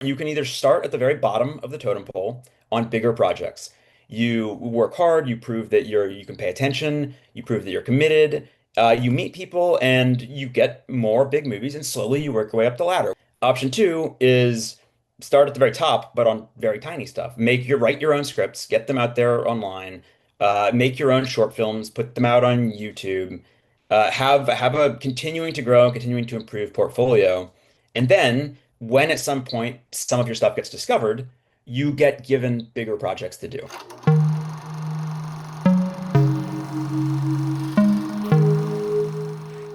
You can either start at the very bottom of the totem pole on bigger projects. You work hard, you prove that you can pay attention, you prove that you're committed, you meet people and you get more big movies and slowly you work your way up the ladder. Option two is start at the very top, but on very tiny stuff. Write your own scripts, get them out there online, make your own short films, put them out on YouTube, have a continuing to grow, continuing to improve portfolio. And then when at some point some of your stuff gets discovered, you get given bigger projects to do.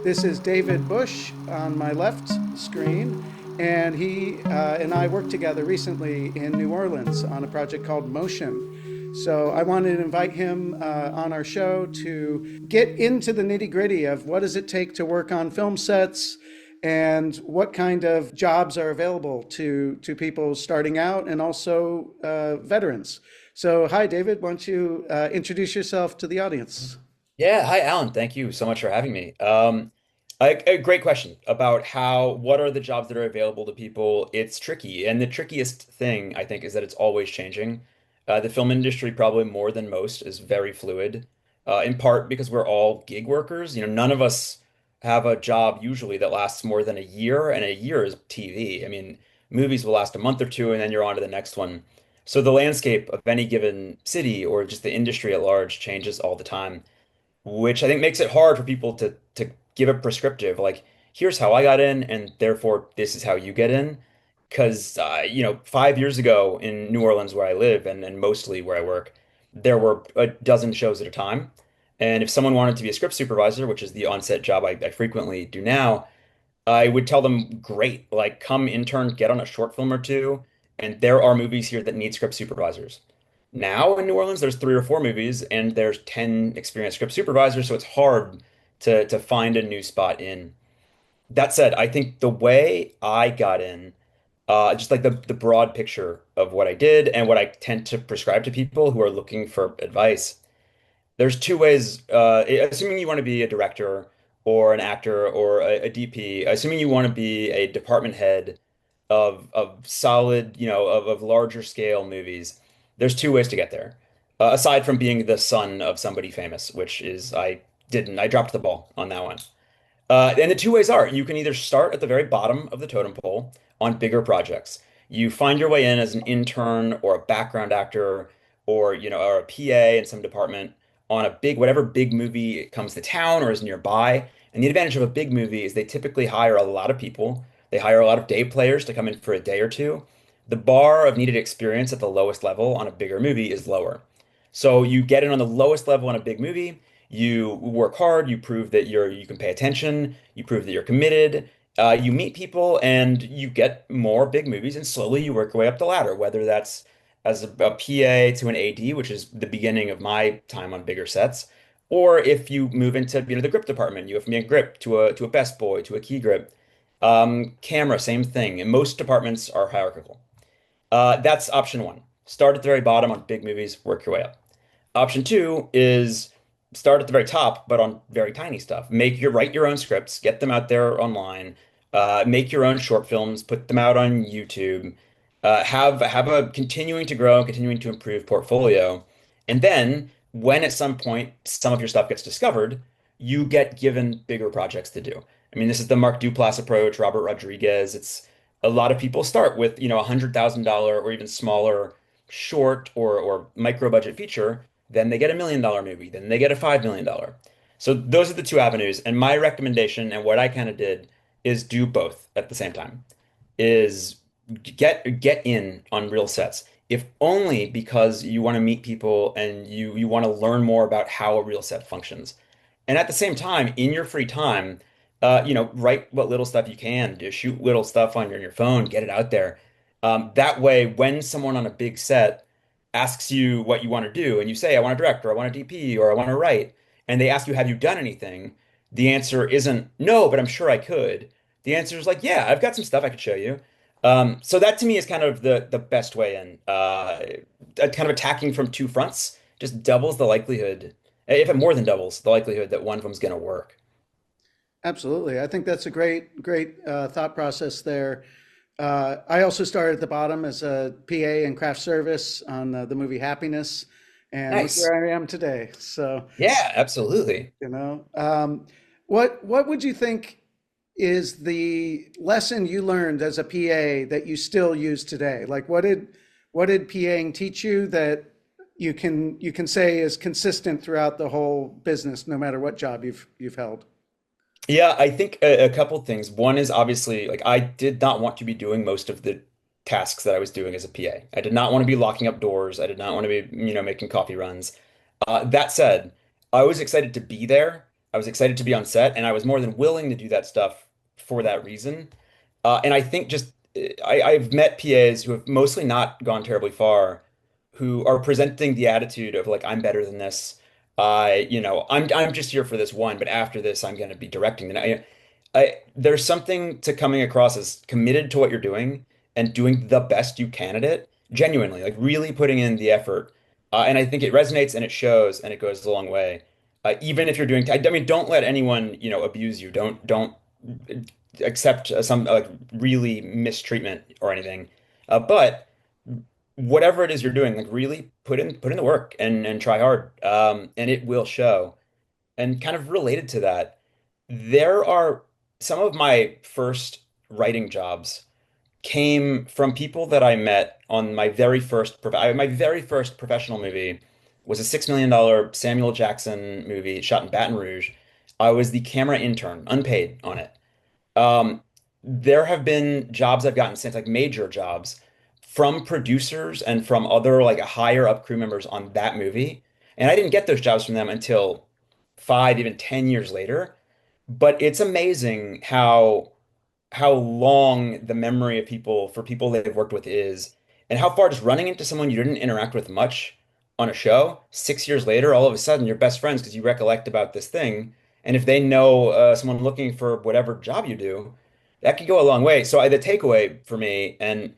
This is David Bush on my left screen, and he and I worked together recently in New Orleans on a project called Motion. So I wanted to invite him on our show to get into the nitty-gritty of what does it take to work on film sets and what kind of jobs are available to people starting out and also veterans. So hi, David. Why don't you introduce yourself to the audience? Yeah, hi Alan. Thank you so much for having me. A great question about what are the jobs that are available to people? It's tricky, and the trickiest thing I think is that it's always changing. The film industry, probably more than most, is very fluid. In part because we're all gig workers. None of us have a job usually that lasts more than a year, and a year is TV. I mean, movies will last a month or two, and then you're on to the next one. So the landscape of any given city or just the industry at large changes all the time, which I think makes it hard for people to give a prescriptive like here's how I got in and therefore this is how you get in. Because 5 years ago in New Orleans where I live and mostly where I work, there were a dozen shows at a time. And if someone wanted to be a script supervisor, which is the on-set job I frequently do now, I would tell them, great, like come intern, get on a short film or two, and there are movies here that need script supervisors. Now in New Orleans, there's three or four movies, and there's 10 experienced script supervisors, so it's hard to find a new spot in. That said, I think the way I got in, just like the broad picture of what I did and what I tend to prescribe to people who are looking for advice, there's two ways, assuming you want to be a director or an actor or a DP, assuming you want to be a department head of solid, of larger scale movies, there's two ways to get there. Aside from being the son of somebody famous, which is I dropped the ball on that one. And the two ways are you can either start at the very bottom of the totem pole on bigger projects. You find your way in as an intern or a background actor or a PA in some department on a whatever big movie comes to town or is nearby. And the advantage of a big movie is they typically hire a lot of people. They hire a lot of day players to come in for a day or two. The bar of needed experience at the lowest level on a bigger movie is lower. So you get in on the lowest level on a big movie. You work hard, you prove that you can pay attention, you prove that you're committed, you meet people and you get more big movies and slowly you work your way up the ladder, whether that's as a PA to an AD, which is the beginning of my time on bigger sets, or if you move into the grip department, you have from a grip to a best boy to a key grip. Camera, same thing. And most departments are hierarchical. That's option one. Start at the very bottom on big movies, work your way up. Option two is start at the very top, but on very tiny stuff. Write your own scripts, get them out there online, make your own short films, put them out on YouTube, have a continuing to grow, continuing to improve portfolio. And then when at some point some of your stuff gets discovered, you get given bigger projects to do. I mean, this is the Mark Duplass approach, Robert Rodriguez. It's a lot of people start with, $100,000 or even smaller short or micro budget feature, then they get $1 million movie, then they get a $5 million. So those are the two avenues. And my recommendation and what I kind of did is do both at the same time. Is get in on real sets. If only because you want to meet people and you want to learn more about how a real set functions. And at the same time, in your free time, write what little stuff you can. Just shoot little stuff on your phone, get it out there. That way, when someone on a big set asks you what you want to do, and you say, I want to direct, or I want to DP, or I want to write, and they ask you, have you done anything? The answer isn't no, but I'm sure I could. The answer is like, yeah, I've got some stuff I could show you. So that to me is kind of the best way in. Kind of attacking from two fronts just doubles the likelihood, if it more than doubles the likelihood that one of them is going to work. Absolutely. I think that's a great thought process there. I also started at the bottom as a PA and craft service on the movie Happiness, and look Nice. where I am today. So, Yeah, absolutely. you know, what would you think is the lesson you learned as a PA that you still use today? Like, what did PAing teach you that you can say is consistent throughout the whole business, no matter what job you've held? Yeah, I think a couple things. One is obviously like I did not want to be doing most of the tasks that I was doing as a PA. I did not want to be locking up doors. I did not want to be, making coffee runs. That said, I was excited to be there. I was excited to be on set, and I was more than willing to do that stuff for that reason. And I think just I've met PAs who have mostly not gone terribly far, who are presenting the attitude of like I'm better than this. I'm just here for this one, but after this, I'm going to be directing. And there's something to coming across as committed to what you're doing and doing the best you can at it, genuinely, like really putting in the effort. And I think it resonates and it shows and it goes a long way. Even if you're doing, I mean, don't let anyone, abuse you. Don't accept some like really mistreatment or anything. But whatever it is you're doing, like really put in the work and try hard. And it will show. And kind of related to that, there are some of my first writing jobs came from people that I met on my very first professional movie was a $6 million Samuel Jackson movie shot in Baton Rouge. I was the camera intern, unpaid on it. Um, there have been jobs I've gotten since, like major jobs, from producers and from other like higher up crew members on that movie. And I didn't get those jobs from them until 5, even 10 years later. But it's amazing how long the memory of people for people they've worked with is, and how far just running into someone you didn't interact with much on a show, 6 years later, all of a sudden you're best friends because you recollect about this thing. And if they know someone looking for whatever job you do, that could go a long way. So the takeaway for me, and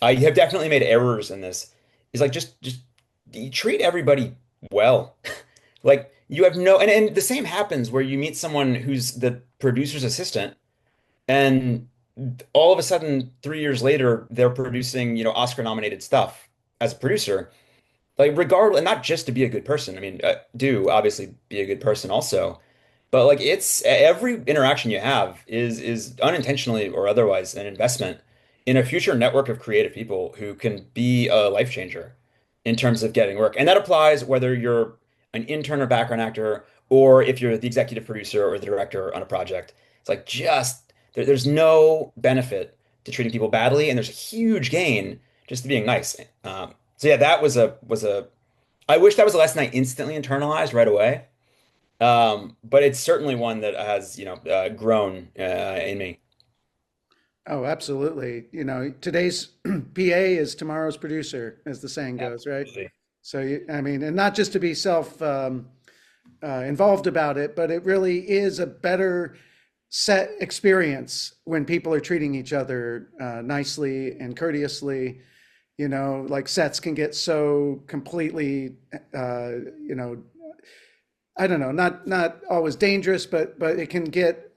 I have definitely made errors in this, is like just you treat everybody well. Like you have no, and the same happens where you meet someone who's the producer's assistant and all of a sudden, 3 years later, they're producing, Oscar nominated stuff as a producer. Like, regardless, and not just to be a good person. I mean, do obviously be a good person also. But like, it's every interaction you have is unintentionally or otherwise an investment in a future network of creative people who can be a life changer in terms of getting work. And that applies whether you're an intern or background actor, or if you're the executive producer or the director on a project. It's like just there's no benefit to treating people badly, and there's a huge gain just to being nice. So yeah, that was a. I wish that was a lesson I instantly internalized right away. But it's certainly one that has, grown in me. Oh, absolutely. Today's PA is tomorrow's producer, as the saying goes, right? Absolutely. So, I mean, and not just to be self involved about it, but it really is a better set experience when people are treating each other nicely and courteously. Like sets can get so completely, you know, I don't know, not always dangerous, but it can get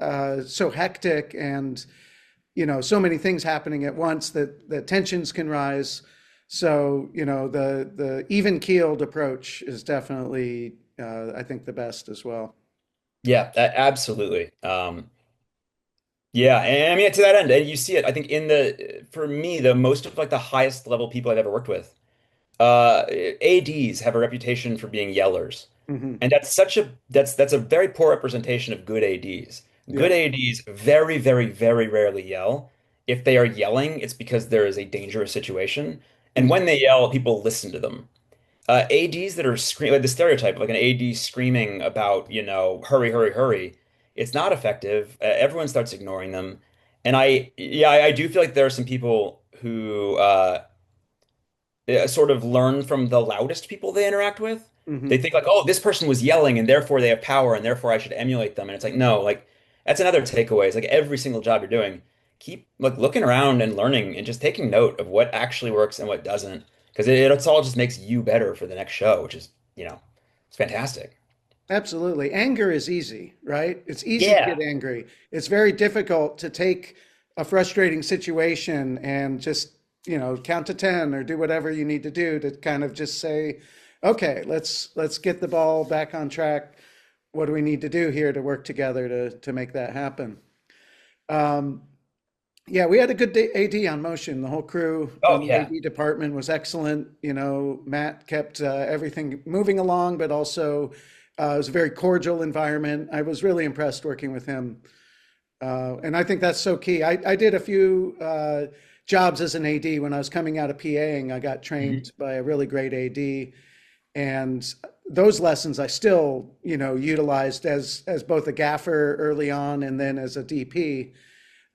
so hectic and so many things happening at once that tensions can rise. So the even keeled approach is definitely I think the best as well. Yeah, absolutely. Yeah, and I mean to that end, and you see it. I think for me, the most of like the highest level people I've ever worked with, ADs have a reputation for being yellers, Hmm. and that's a very poor representation of good ADs. Yeah. Good ADs very, very, very rarely yell. If they are yelling, it's because there is a dangerous situation, and Hmm. when they yell, people listen to them. ADs that are screaming, like the stereotype, like an AD screaming about, hurry, hurry, hurry. It's not effective. Everyone starts ignoring them. And yeah, I do feel like there are some people who sort of learn from the loudest people they interact with. They Hmm. think like, oh, this person was yelling and therefore they have power and therefore I should emulate them. And it's like, no, like that's another takeaway. It's like every single job you're doing, keep like looking around and learning and just taking note of what actually works and what doesn't. Because it's all just makes you better for the next show, which is, it's fantastic. Absolutely. Anger is easy, right? It's easy to get Yeah. angry. It's very difficult to take a frustrating situation and just, count to 10 or do whatever you need to do to kind of just say, okay, let's get the ball back on track. What do we need to do here to work together to make that happen? Um, yeah, we had a good AD on Motion. The whole crew Oh in the yeah. AD department was excellent. Matt kept everything moving along, but also it was a very cordial environment. I was really impressed working with him. And I think that's so key. I did a few jobs as an AD when I was coming out of PAing. I got Mhm. trained by a really great AD, and those lessons I still, utilized as both a gaffer early on and then as a DP.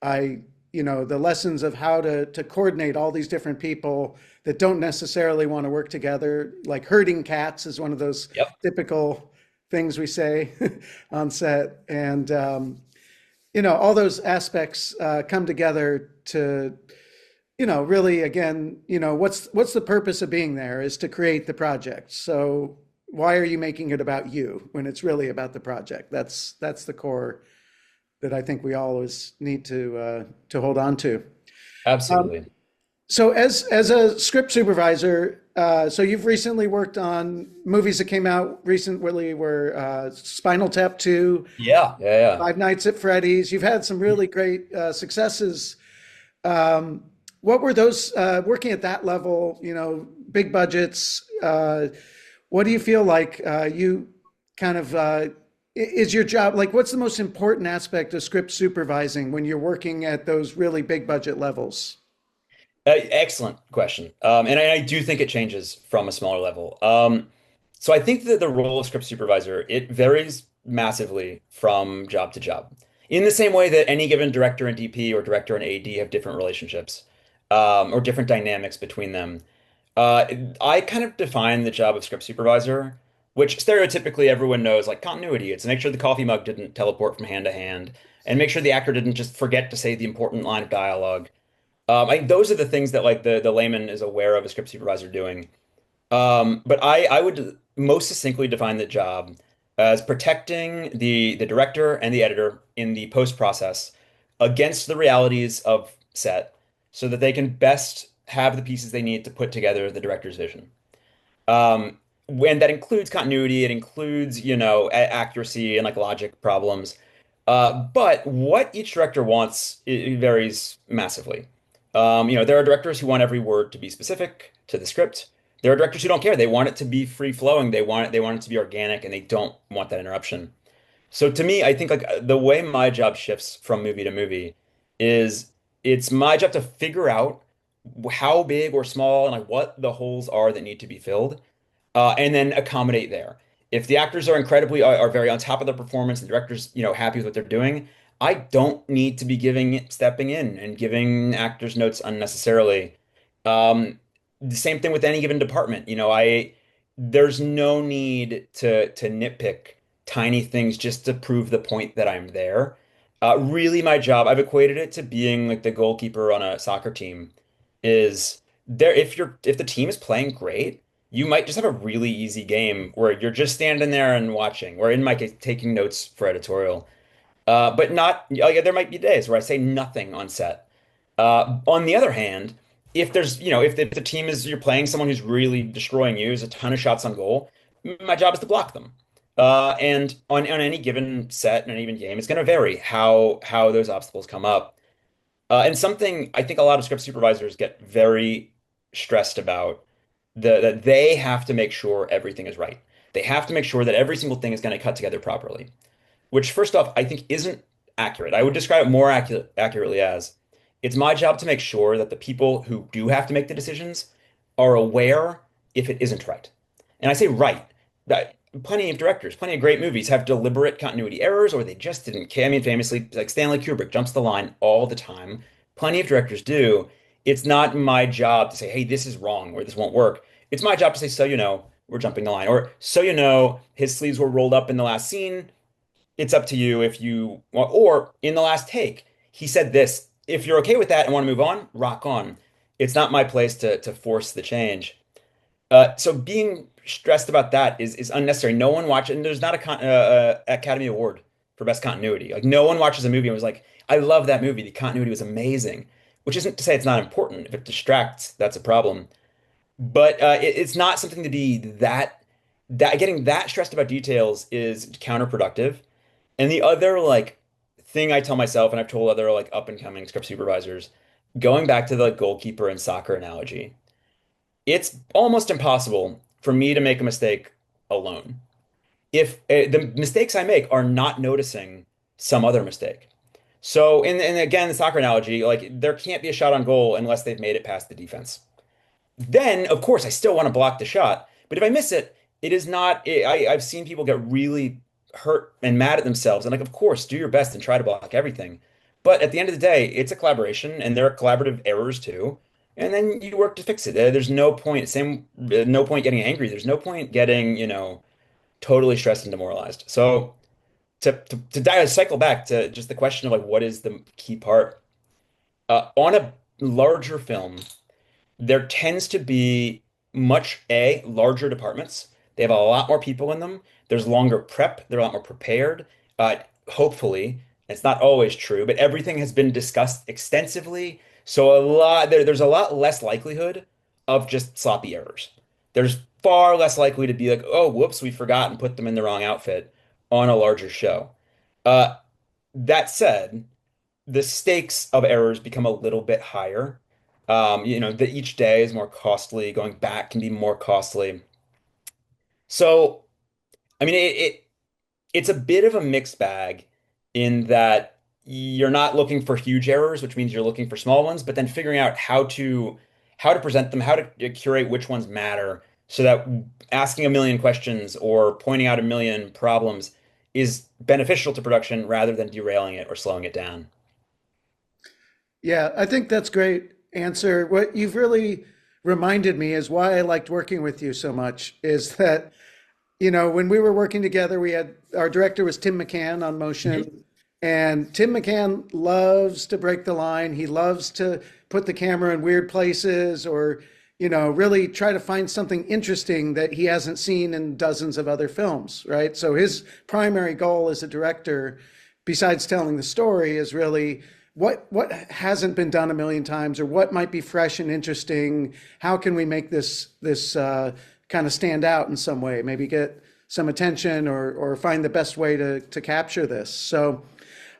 I, the lessons of how to coordinate all these different people that don't necessarily want to work together, like herding cats is one of those Yep. typical things we say on set, and all those aspects come together to, really again, what's the purpose of being there is to create the project. So why are you making it about you when it's really about the project? That's the core that I think we always need to hold on to. Um, Absolutely. so as a script supervisor, so you've recently worked on movies that came out recently were Spinal Tap 2, Yeah. Yeah. Five Nights at Freddy's. You've had some Yeah. really great successes. Um, what were those working at that level? Big budgets. What do you feel like you kind of is your job like? What's the most important aspect of script supervising when you're working at those really big budget levels? Excellent question. And I do think it changes from a smaller level. So I think that the role of script supervisor, it varies massively from job to job. In the same way that any given director and DP or director and AD have different relationships, or different dynamics between them. Uh, I kind of define the job of script supervisor, which stereotypically everyone knows, like continuity. It's to make sure the coffee mug didn't teleport from hand to hand, and make sure the actor didn't just forget to say the important line of dialogue. Those are the things that like the layman is aware of a script supervisor doing. But I would most succinctly define the job as protecting the director and the editor in the post process against the realities of set, so that they can best have the pieces they need to put together the director's vision. When that includes continuity, it includes, accuracy and like logic problems. But what each director wants, it varies massively. There are directors who want every word to be specific to the script. There are directors who don't care. They want it to be free flowing. They want it to be organic, and they don't want that interruption. So to me, I think like the way my job shifts from movie to movie is it's my job to figure out how big or small and like what the holes are that need to be filled, and then accommodate there. If the actors are very on top of their performance, and the director's, happy with what they're doing, I don't need to be stepping in and giving actors notes unnecessarily. The same thing with any given department. There's no need to nitpick tiny things just to prove the point that I'm there. Really, my job, I've equated it to being like the goalkeeper on a soccer team. Is there if the team is playing great, you might just have a really easy game where you're just standing there and watching, or in my case, taking notes for editorial. But not, like, there might be days where I say nothing on set. On the other hand, if there's, if the team is, you're playing someone who's really destroying you, there's a ton of shots on goal, my job is to block them. And on any given set and any given game, it's going to vary how those obstacles come up. And something I think a lot of script supervisors get very stressed about, that they have to make sure everything is right. They have to make sure that every single thing is going to cut together properly, which first off, I think isn't accurate. I would describe it more accurately as it's my job to make sure that the people who do have to make the decisions are aware if it isn't right. And I say right. That plenty of directors, plenty of great movies have deliberate continuity errors, or they just didn't care. I mean, famously, like Stanley Kubrick jumps the line all the time. Plenty of directors do. It's not my job to say, hey, this is wrong or this won't work. It's my job to say, so we're jumping the line. Or so his sleeves were rolled up in the last scene. It's up to you if you want, or in the last take, he said this. If you're okay with that and want to move on, rock on. It's not my place to force the change. So being stressed about that is unnecessary. No one watched, and there's not a Academy Award for best continuity. Like no one watches a movie and was like, I love that movie. The continuity was amazing. Which isn't to say it's not important. If it distracts, that's a problem. But it's not something to be that getting that stressed about details is counterproductive. And the other like thing I tell myself, and I've told other like up and coming script supervisors, going back to the goalkeeper and soccer analogy, it's almost impossible for me to make a mistake alone. If the mistakes I make are not noticing some other mistake. So, and again, the soccer analogy, like there can't be a shot on goal unless they've made it past the defense. Then, of course, I still want to block the shot. But if I miss it, it is not. I've seen people get really hurt and mad at themselves. And like, of course, do your best and try to block everything. But at the end of the day, it's a collaboration, and there are collaborative errors too. And then you work to fix it. There's no point. No point getting angry. There's no point getting, totally stressed and demoralized. So cycle back to just the question of like, what is the key part? On a larger film there tends to be larger departments. They have a lot more people in them. There's longer prep. They're a lot more prepared. Hopefully, it's not always true, but everything has been discussed extensively. So there's a lot less likelihood of just sloppy errors. There's far less likely to be like, oh, whoops, we forgot and put them in the wrong outfit on a larger show. Uh, that said, the stakes of errors become a little bit higher. That each day is more costly. Going back can be more costly. So, I mean, it's a bit of a mixed bag in that you're not looking for huge errors, which means you're looking for small ones, but then figuring out how to present them, how to curate which ones matter, so that asking a million questions or pointing out a million problems is beneficial to production rather than derailing it or slowing it down. Yeah, I think that's great answer. What you've really reminded me is why I liked working with you so much is that, when we were working together, we had our director was Tim McCann on Mhm. motion, and Tim McCann loves to break the line. He loves to put the camera in weird places or, really try to find something interesting that he hasn't seen in dozens of other films, right? So his primary goal as a director, besides telling the story, is really what hasn't been done a million times or what might be fresh and interesting. How can we make this kind of stand out in some way, maybe get some attention or find the best way to capture this. So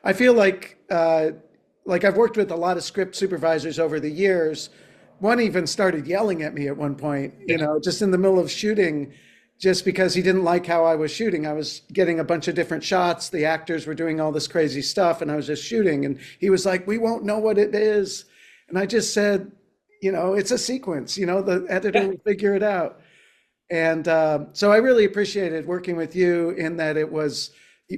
I feel like I've worked with a lot of script supervisors over the years. One even started yelling at me at one point, just in the middle of shooting, just because he didn't like how I was shooting. I was getting a bunch of different shots. The actors were doing all this crazy stuff, and I was just shooting. And he was like, "We won't know what it is." And I just said, it's a sequence. The editor Yeah. will figure it out. And so I really appreciated working with you in that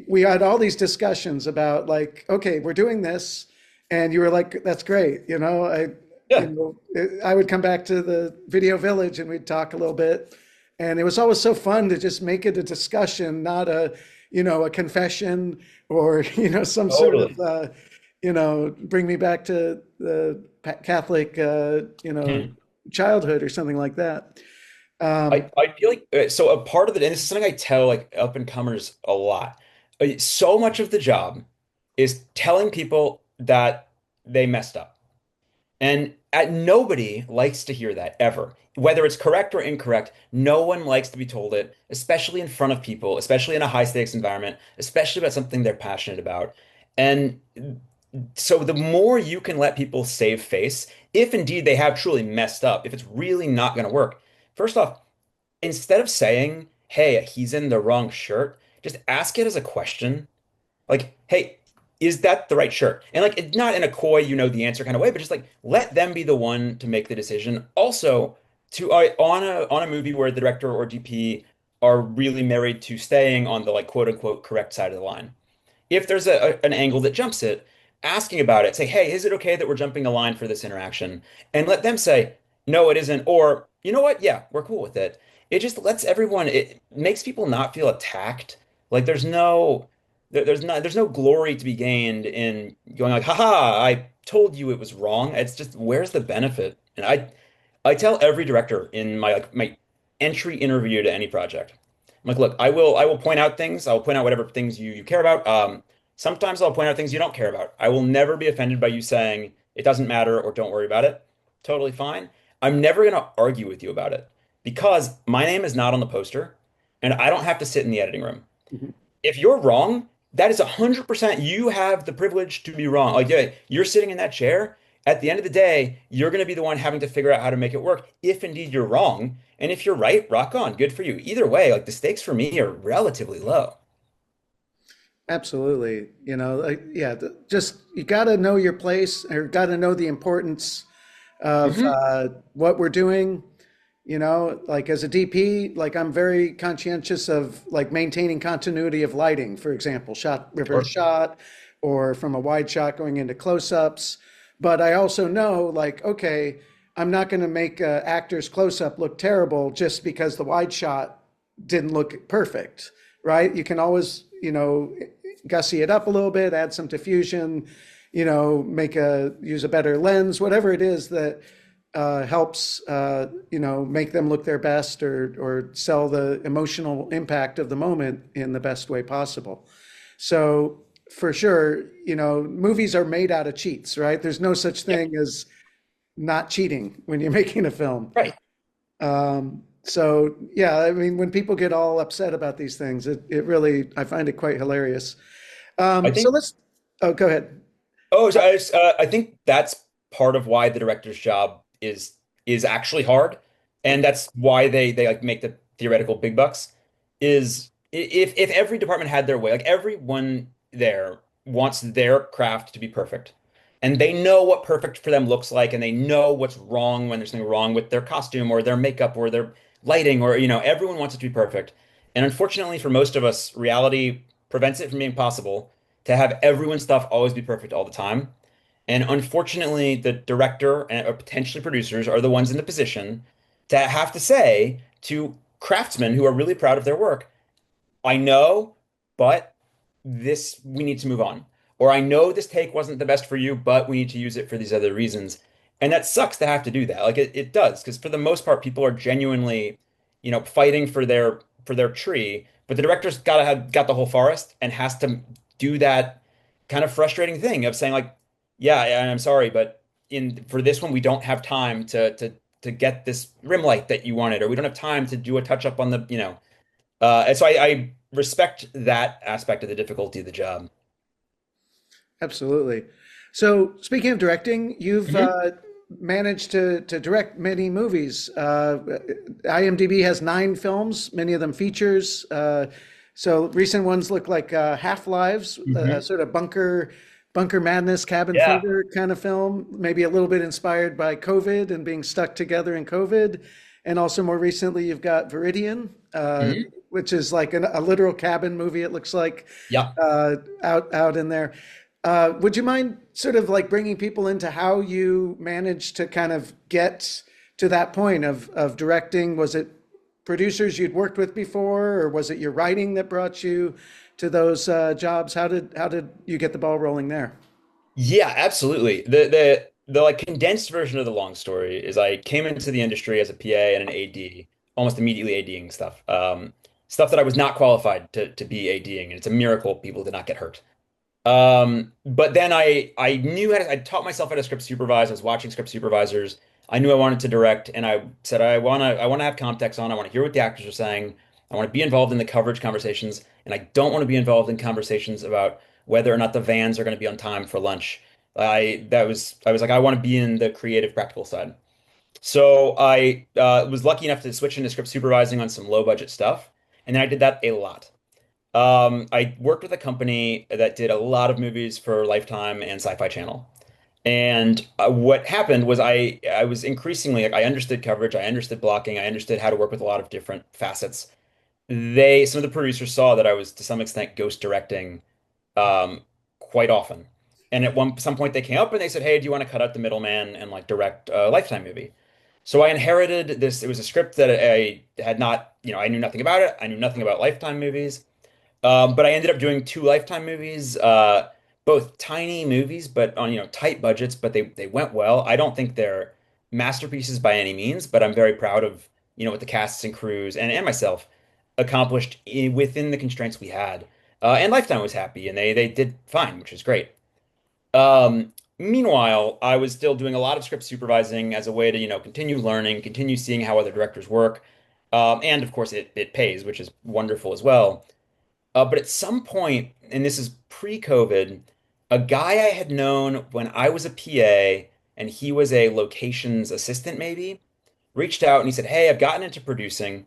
we had all these discussions about like, okay, we're doing this. And you were like, that's great. Yeah. I would come back to the video village and we'd talk a little bit. And it was always so fun to just make it a discussion, not a confession or, some sort of, Totally. bring me back to the Catholic, Mhm. childhood or something like that. I feel like so a part of it, and this is something I tell like up and comers a lot. So much of the job is telling people that they messed up. And nobody likes to hear that ever. Whether it's correct or incorrect, no one likes to be told it, especially in front of people, especially in a high stakes environment, especially about something they're passionate about. And so the more you can let people save face, if indeed they have truly messed up, if it's really not going to work, first off, instead of saying, hey, he's in the wrong shirt, just ask it as a question. Like, hey, is that the right shirt? And like, not in a coy, the answer kind of way, but just like let them be the one to make the decision. Also, on a movie where the director or DP are really married to staying on the like quote unquote correct side of the line. If there's an angle that jumps it, asking about it, say, hey, is it okay that we're jumping a line for this interaction? And let them say, no, it isn't. Or, you know what? Yeah, we're cool with it. It just lets it makes people not feel attacked. Like there's no glory to be gained in going like, haha, I told you it was wrong. It's just, where's the benefit? And I tell every director in my entry interview to any project, like, look, I will point out things. I'll point out whatever things you care about. Sometimes I'll point out things you don't care about. I will never be offended by you saying it doesn't matter or don't worry about it. Totally fine. I'm never gonna argue with you about it because my name is not on the poster and I don't have to sit in the editing room. Mhm. If you're wrong, that is 100% you have the privilege to be wrong. Like, yeah, you're sitting in that chair. At the end of the day, you're going to be the one having to figure out how to make it work if indeed you're wrong. And if you're right, rock on. Good for you. Either way, like the stakes for me are relatively low. Absolutely. Like, yeah, just you got to know your place or got to know the importance of Hmm. what we're doing. Like as a DP, like I'm very conscientious of like maintaining continuity of lighting, for example, shot, reverse Sure. shot, or from a wide shot going into close-ups. But I also know, like, okay, I'm not going to make actor's close-up look terrible just because the wide shot didn't look perfect, right? You can always, gussy it up a little bit, add some diffusion, use a better lens, whatever it is that helps make them look their best or sell the emotional impact of the moment in the best way possible. So for sure, movies are made out of cheats, right? There's no such Yep. thing as not cheating when you're making a film. Right. So yeah, I mean, when people get all upset about these things, it really, I find it quite hilarious. I So think, let's, oh, go ahead. oh, so I think that's part of why the director's job is actually hard. And that's why they like make the theoretical big bucks if every department had their way, like everyone there wants their craft to be perfect. And they know what perfect for them looks like, and they know what's wrong when there's something wrong with their costume or their makeup or their lighting, or everyone wants it to be perfect. And unfortunately, for most of us, reality prevents it from being possible to have everyone's stuff always be perfect all the time. And unfortunately, the director and or potentially producers are the ones in the position to have to say to craftsmen who are really proud of their work, I know, but this we need to move on. Or I know this take wasn't the best for you, but we need to use it for these other reasons. And that sucks to have to do that. Like it does, because for the most part, people are genuinely, fighting for their tree. But the director's got the whole forest and has to do that kind of frustrating thing of saying like, yeah, I'm sorry, but in for this one, we don't have time to get this rim light that you wanted, or we don't have time to do a touch up on the. And so I respect that aspect of the difficulty of the job. Absolutely. So, speaking of directing, you've Hmm. managed to direct many movies. IMDb has 9 films, many of them features. So, recent ones look like Half-Lives, Hmm. sort of bunker madness, cabin Yeah. fever kind of film. Maybe a little bit inspired by COVID and being stuck together in COVID. And also, more recently, you've got Viridian, Hmm. which is like a literal cabin movie. It looks like Yeah. out in there. Would you mind sort of like bringing people into how you managed to kind of get to that point of directing? Was it producers you'd worked with before, or was it your writing that brought you to those jobs? How did you get the ball rolling there? Yeah, absolutely. The like condensed version of the long story is I came into the industry as a PA and an AD, almost immediately ADing stuff. Stuff that I was not qualified to be ADing, and it's a miracle people did not get hurt. But then I knew I taught myself how to script supervise. I was watching script supervisors. I knew I wanted to direct, and I said I wanna have context on. I want to hear what the actors are saying. I want to be involved in the coverage conversations, and I don't want to be involved in conversations about whether or not the vans are going to be on time for lunch. I was like I want to be in the creative practical side. So I was lucky enough to switch into script supervising on some low budget stuff, and then I did that a lot. I worked with a company that did a lot of movies for Lifetime and Sci-Fi Channel. And what happened was I was increasingly like I understood coverage, I understood blocking, I understood how to work with a lot of different facets. Some of the producers saw that I was to some extent ghost directing quite often. And at some point they came up and they said, "Hey, do you want to cut out the middleman and like direct a Lifetime movie?" So I inherited this. It was a script that I had not, I knew nothing about it. I knew nothing about Lifetime movies. But I ended up doing 2 Lifetime movies, both tiny movies, but on tight budgets. But they went well. I don't think they're masterpieces by any means, but I'm very proud of with the casts and crews and myself. accomplished within the constraints we had. And Lifetime was happy, and they did fine, which is great. Meanwhile, I was still doing a lot of script supervising as a way to, continue learning, continue seeing how other directors work. And of course, it pays, which is wonderful as well. But at some point, and this is pre-COVID, a guy I had known when I was a PA and he was a locations assistant, maybe, reached out and he said, "Hey, I've gotten into producing.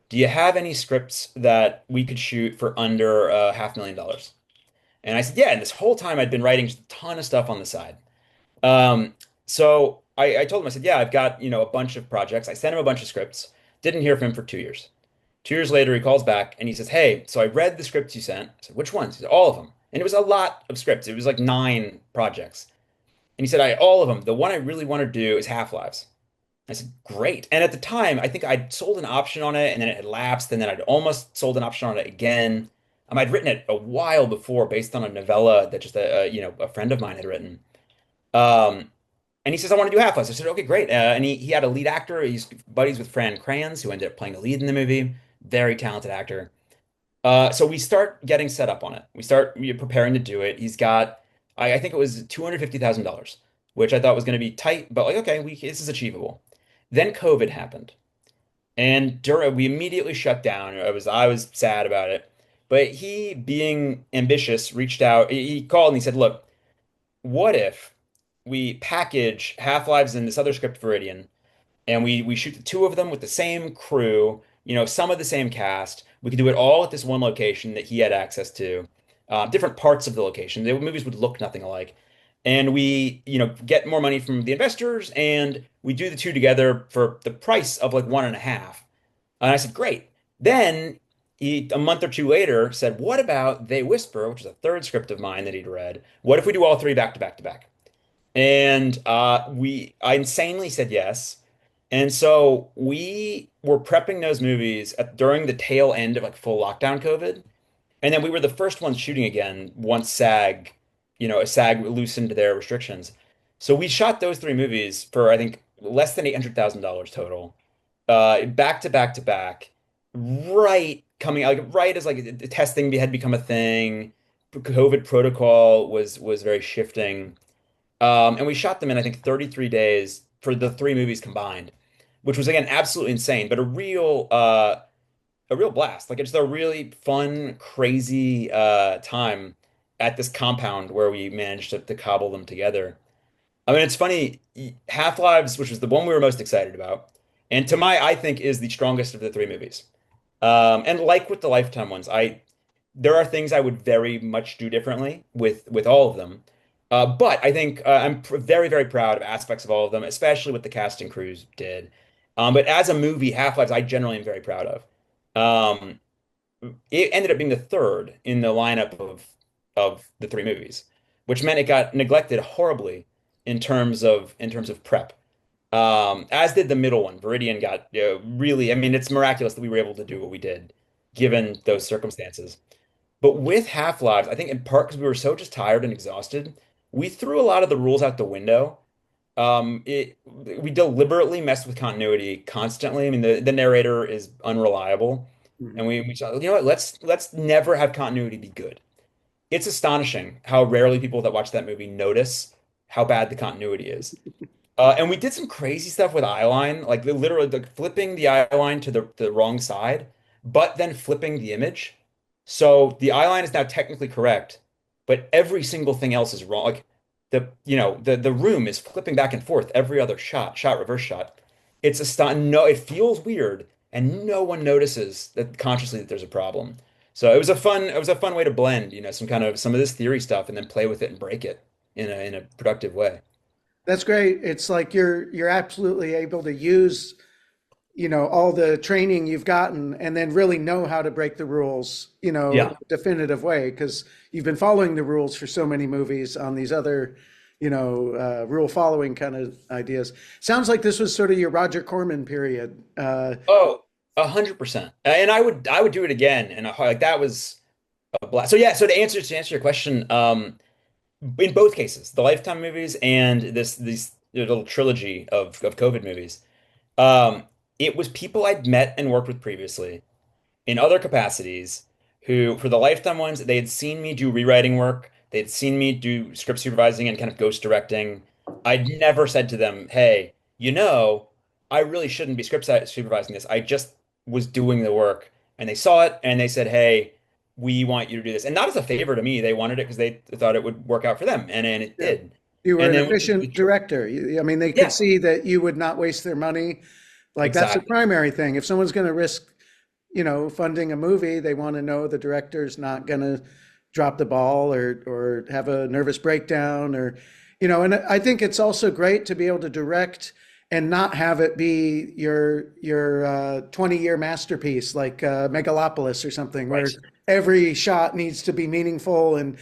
Do you have any scripts that we could shoot for under $500,000?" And I said, "Yeah." And this whole time I'd been writing just a ton of stuff on the side. So I told him, I said, "Yeah, I've got, a bunch of projects." I sent him a bunch of scripts. Didn't hear from him for 2 years. 2 years later, he calls back and he says, "Hey, so I read the scripts you sent." I said, "Which ones?" He said, "All of them." And it was a lot of scripts. It was like 9 projects. And he said, all of them. The one I really want to do is Half-Lives." I said, "Great." And at the time, I think I'd sold an option on it and then it had lapsed. And then I'd almost sold an option on it again. I'd written it a while before based on a novella that just a friend of mine had written. Um, and he says, "I want to do Half-Lives." I said, "Okay, great." And he had a lead actor. He's buddies with Fran Kranz, who ended up playing a lead in the movie. Very talented actor. So we start getting set up on it. We start preparing to do it. He's got, I think it was $250,000, which I thought was going to be tight, but like, okay, this is achievable. Then COVID happened, and we immediately shut down. I was sad about it, but he, being ambitious, reached out. He called and he said, "Look, what if we package Half-Lives in this other script, Viridian, and we shoot the two of them with the same crew, some of the same cast. We could do it all at this one location that he had access to, different parts of the location. The movies would look nothing alike. And we, get more money from the investors, and we do the two together for the price of like one and a half." And I said, "Great." Then he, a month or two later, said, "What about They Whisper," which is a third script of mine that he'd read. "What if we do all three back to back to back?" And I insanely said yes. And so we were prepping those movies during the tail end of like full lockdown COVID. And then we were the first ones shooting again once SAG loosened their restrictions. So we shot those three movies for, I think, less than $800,000 total, back to back to back, right coming out, like right as like the testing had become a thing. COVID protocol was very shifting. And we shot them in, I think, 33 days for the three movies combined, which was again absolutely insane, but a real blast. Like it's a really fun, crazy time at this compound where we managed to cobble them together. I mean, it's funny, Half-Lives, which was the one we were most excited about, and I think is the strongest of the three movies. And like with the Lifetime ones, there are things I would very much do differently with all of them. But I think I'm very, very proud of aspects of all of them, especially what the cast and crews did. But as a movie, Half-Lives, I generally am very proud of. Um, it ended up being the third in the lineup of the three movies, which meant it got neglected horribly in terms of prep. As did the middle one. Viridian got really. I mean, it's miraculous that we were able to do what we did, given those circumstances. But with Half-Lives, I think in part because we were so just tired and exhausted, we threw a lot of the rules out the window. We deliberately messed with continuity constantly. I mean, the narrator is unreliable, and Mhm. we thought, you know what? Let's never have continuity be good. It's astonishing how rarely people that watch that movie notice how bad the continuity is. And we did some crazy stuff with eyeline, like literally flipping the eyeline to the wrong side, but then flipping the image. So the eyeline is now technically correct, but every single thing else is wrong. Like the room is flipping back and forth every other shot, reverse shot. It's no, it feels weird, and no one notices that consciously that there's a problem. So it was a fun way to blend, some of this theory stuff and then play with it and break it in a productive way. That's great. It's like you're absolutely able to use, all the training you've gotten and then really know how to break the rules, in Yeah. a definitive way because you've been following the rules for so many movies on these other, rule following kind of ideas. Sounds like this was sort of your Roger Corman period. Oh, 100%. And I would do it again. And like that was a blast. So yeah, so to answer your question, in both cases, the Lifetime movies and these little trilogy of COVID movies, it was people I'd met and worked with previously. in other capacities who, for the Lifetime ones, they had seen me do rewriting work. They'd seen me do script supervising and kind of ghost directing. I'd never said to them, hey, I really shouldn't be supervising this. I just was doing the work. And they saw it and they said, hey, we want you to do this. And not as a favor to me, they wanted it because they thought it would work out for them. And it Yeah. did. You were And an then, efficient director. I mean, they could yeah, see that you would not waste their money. Like that's the exactly. primary thing. If someone's going to risk, funding a movie, they want to know the director's not going to drop the ball or have a nervous breakdown and I think it's also great to be able to direct and not have it be your 20-year masterpiece like Megalopolis or something where Right. every shot needs to be meaningful and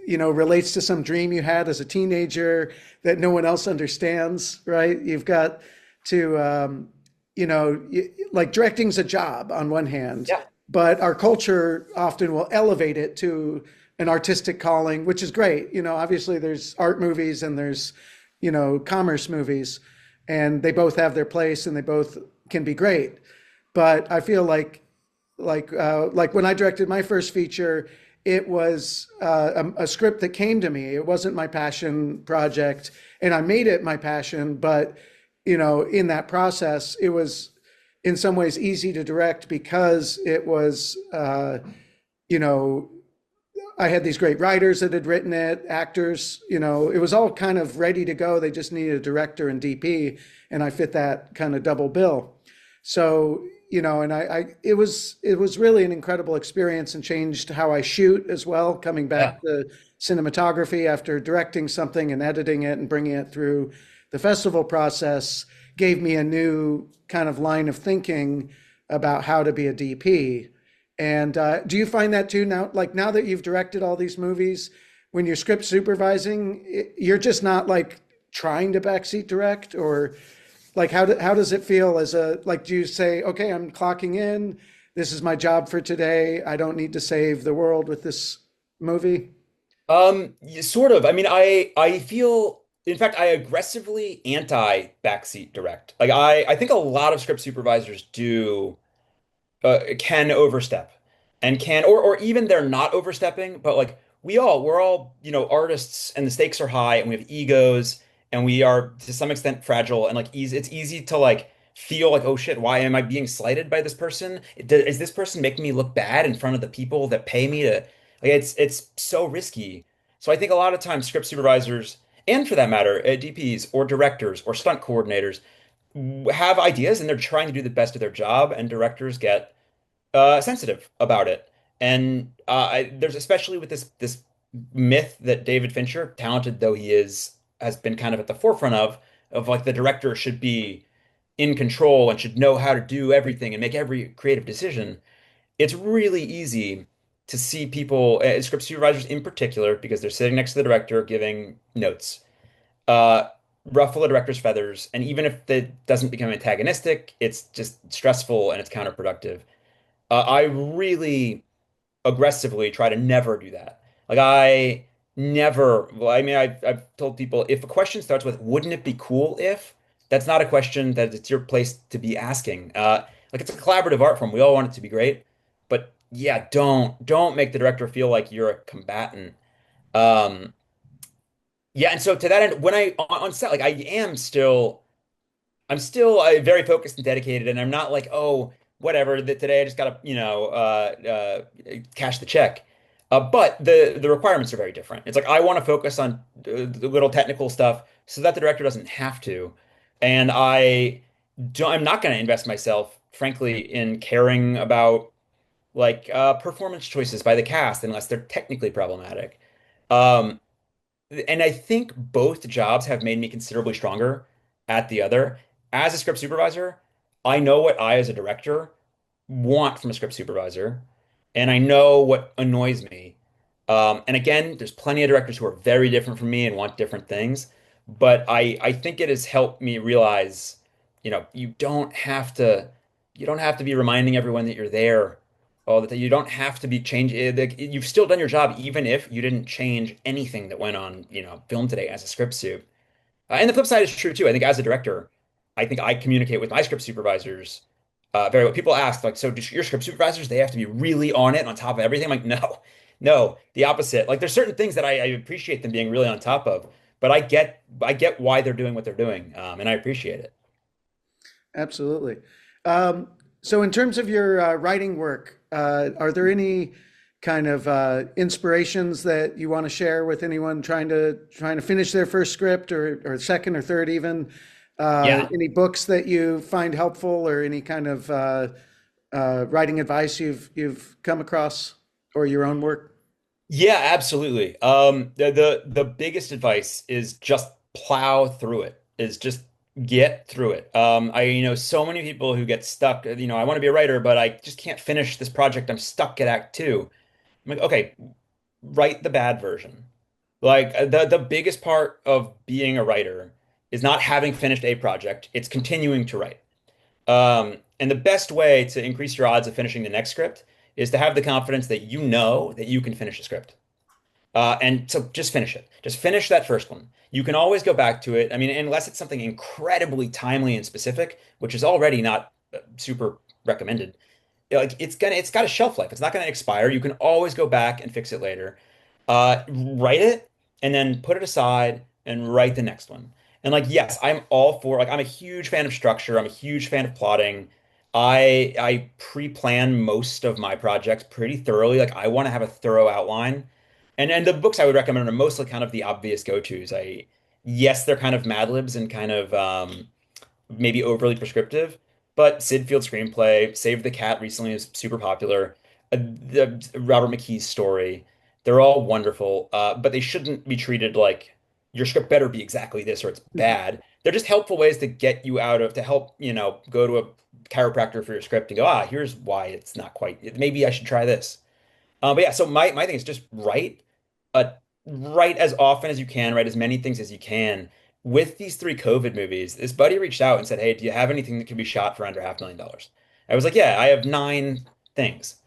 relates to some dream you had as a teenager that no one else understands, right? You've got to like directing's a job on one hand, Yeah. but our culture often will elevate it to an artistic calling, which is great. Obviously there's art movies and there's, commerce movies, and they both have their place and they both can be great. But I feel like when I directed my first feature, it was a script that came to me. It wasn't my passion project, and I made it my passion. But in that process, it was in some ways easy to direct because it was, you know, I had these great writers that had written it, actors. It was all kind of ready to go. They just needed a director and DP, and I fit that kind of double bill. So, and it was really an incredible experience and changed how I shoot as well, coming Yeah. back to cinematography after directing something and editing it and bringing it through the festival process gave me a new kind of line of thinking about how to be a DP. And do you find that too now? Like now that you've directed all these movies, when you're script supervising, you're just not like trying to backseat direct, or like how does it feel as a like? Do you say, okay, I'm clocking in. This is my job for today. I don't need to save the world with this movie. Sort of. I mean, I feel, in fact, I aggressively anti backseat direct. Like I think a lot of script supervisors do can overstep and can or even they're not overstepping, but like we're all, artists and the stakes are high and we have egos and we are to some extent fragile and like it's easy to like feel like, oh shit, why am I being slighted by this person? Is this person making me look bad in front of the people that pay me to like it's so risky. So I think a lot of times script supervisors and for that matter, DPs or directors or stunt coordinators have ideas and they're trying to do the best of their job, and directors get sensitive about it. And there's especially with this myth that David Fincher, talented though he is, has been kind of at the forefront of like the director should be in control and should know how to do everything and make every creative decision. It's really easy to see people, script supervisors in particular, because they're sitting next to the director giving notes, uh, ruffle a director's feathers. And even if it doesn't become antagonistic, it's just stressful and it's counterproductive. I really aggressively try to never do that. Like I never, well, I mean, I've told people if a question starts with, wouldn't it be cool if, that's not a question that it's your place to be asking. Like it's a collaborative art form. We all want it to be great, but yeah, don't make the director feel like you're a combatant. Um, yeah, and so to that end, when I on set, like I'm still very focused and dedicated, and I'm not like, oh, whatever, that today I just gotta, cash the check. But the requirements are very different. It's like I want to focus on the little technical stuff so that the director doesn't have to. And I'm not going to invest myself, frankly, in caring about like performance choices by the cast unless they're technically problematic. Um, and I think both jobs have made me considerably stronger at the other. As a script supervisor, I know what I, as a director, want from a script supervisor, and I know what annoys me. And again, there's plenty of directors who are very different from me and want different things, but I think it has helped me realize, you don't have to be reminding everyone that you're there all the time. You don't have to be changing. You've still done your job, even if you didn't change anything that went on, film today as a script suit. And the flip side is true too. I think as a director, I think I communicate with my script supervisors. Very well. People ask, like, so do your script supervisors, they have to be really on it, on top of everything? I'm like, no, no, the opposite. Like, there's certain things that I appreciate them being really on top of, but I get why they're doing what they're doing, and I appreciate it. Absolutely. Um, so, in terms of your writing work, are there any kind of inspirations that you want to share with anyone trying to finish their first script or second or third even? Yeah. Any books that you find helpful or any kind of writing advice you've come across or your own work? Yeah, absolutely. The biggest advice is just plow through it. Is just get through it. I know so many people who get stuck. I want to be a writer, but I just can't finish this project. I'm stuck at Act Two. I'm like, okay, write the bad version. Like the biggest part of being a writer is not having finished a project. It's continuing to write. And the best way to increase your odds of finishing the next script is to have the confidence that you know that you can finish a script. And so just finish it. Just finish that first one. You can always go back to it. I mean, unless it's something incredibly timely and specific, which is already not super recommended. Like it's got a shelf life. It's not gonna expire. You can always go back and fix it later. Write it and then put it aside and write the next one. And like, yes, I'm all for like I'm a huge fan of structure. I'm a huge fan of plotting. I pre-plan most of my projects pretty thoroughly. Like I want to have a thorough outline. And the books I would recommend are mostly kind of the obvious go-tos. Yes, they're kind of Mad Libs and kind of maybe overly prescriptive, but Sid Field screenplay, Save the Cat recently is super popular. The Robert McKee's story, they're all wonderful, but they shouldn't be treated like your script better be exactly this or it's bad. They're just helpful ways to get you out of, to help, go to a chiropractor for your script and go, here's why it's not quite, maybe I should try this. But yeah, so my thing is just uh, write as often as you can, write as many things as you can. With these three COVID movies, this buddy reached out and said, "Hey, do you have anything that can be shot for under $500,000?" I was like, "Yeah, I have 9 things,"